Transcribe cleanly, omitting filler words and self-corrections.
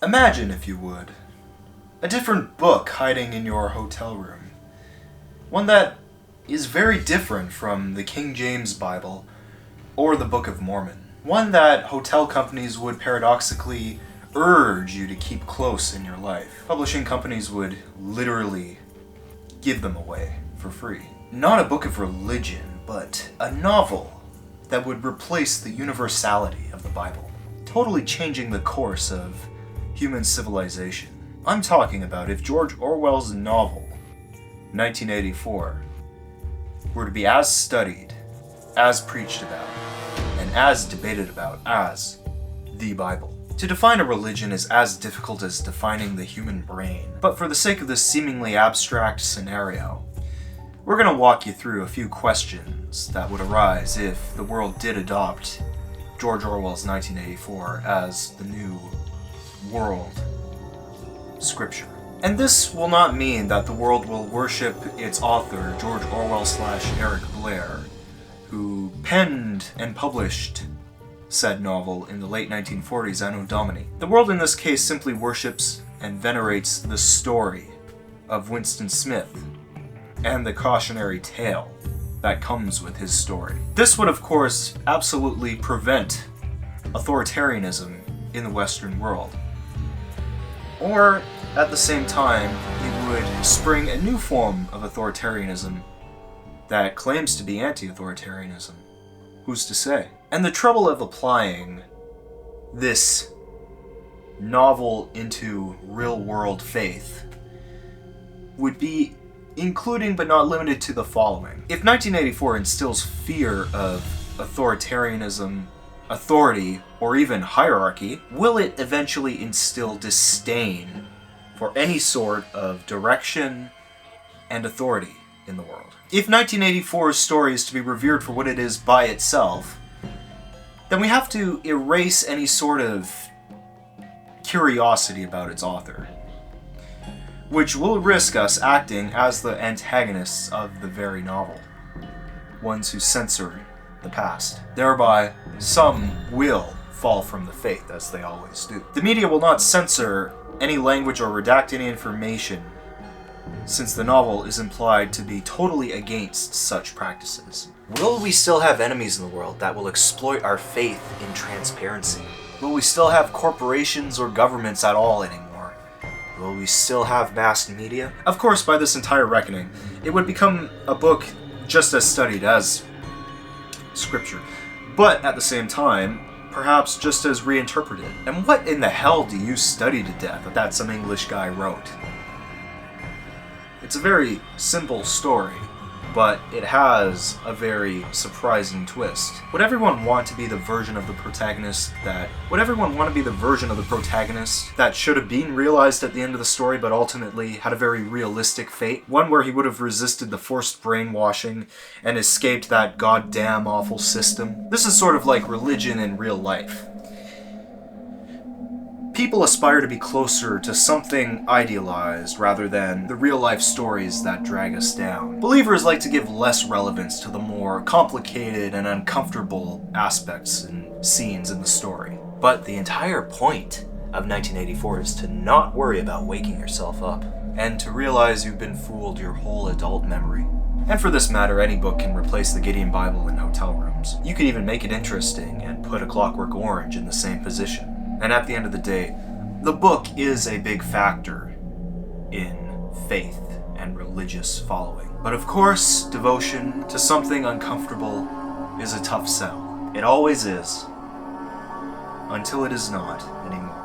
Imagine, if you would, a different book hiding in your hotel room. One that is very different from the King James Bible or the Book of Mormon. One that hotel companies would paradoxically urge you to keep close in your life. Publishing companies would literally give them away for free. Not a book of religion, but a novel that would replace the universality of the Bible, totally changing the course of human civilization. I'm talking about if George Orwell's novel, 1984, were to be as studied, as preached about, and as debated about as the Bible. To define a religion is as difficult as defining the human brain, but for the sake of this seemingly abstract scenario, we're going to walk you through a few questions that would arise if the world did adopt George Orwell's 1984 as the new world scripture. And this will not mean that the world will worship its author, George Orwell/Eric Blair, who penned and published said novel in the late 1940s Anno Domini. The world in this case simply worships and venerates the story of Winston Smith and the cautionary tale that comes with his story. This would, of course, absolutely prevent authoritarianism in the Western world. Or, at the same time, it would spring a new form of authoritarianism that claims to be anti-authoritarianism. Who's to say? And the trouble of applying this novel into real-world faith would be including but not limited to the following. If 1984 instills fear of authoritarianism, authority, or even hierarchy, will it eventually instill disdain for any sort of direction and authority in the world? If 1984's story is to be revered for what it is by itself, then we have to erase any sort of curiosity about its author, which will risk us acting as the antagonists of the very novel, ones who censor the past. Thereby, some will fall from the faith, as they always do. The media will not censor any language or redact any information, since the novel is implied to be totally against such practices. Will we still have enemies in the world that will exploit our faith in transparency? Will we still have corporations or governments at all anymore? Will we still have mass media? Of course, by this entire reckoning, it would become a book just as studied as scripture, but at the same time, perhaps just as reinterpreted. And what in the hell do you study to death that some English guy wrote? It's a very simple story, but it has a very surprising twist. Would everyone want to be the version of the protagonist that should have been realized at the end of the story, but ultimately had a very realistic fate? One where he would have resisted the forced brainwashing and escaped that goddamn awful system? This is sort of like religion in real life. People aspire to be closer to something idealized rather than the real-life stories that drag us down. Believers like to give less relevance to the more complicated and uncomfortable aspects and scenes in the story. But the entire point of 1984 is to not worry about waking yourself up, and to realize you've been fooled your whole adult memory. And for this matter, any book can replace the Gideon Bible in hotel rooms. You could even make it interesting and put A Clockwork Orange in the same position. And at the end of the day, the book is a big factor in faith and religious following. But of course, devotion to something uncomfortable is a tough sell. It always is, until it is not anymore.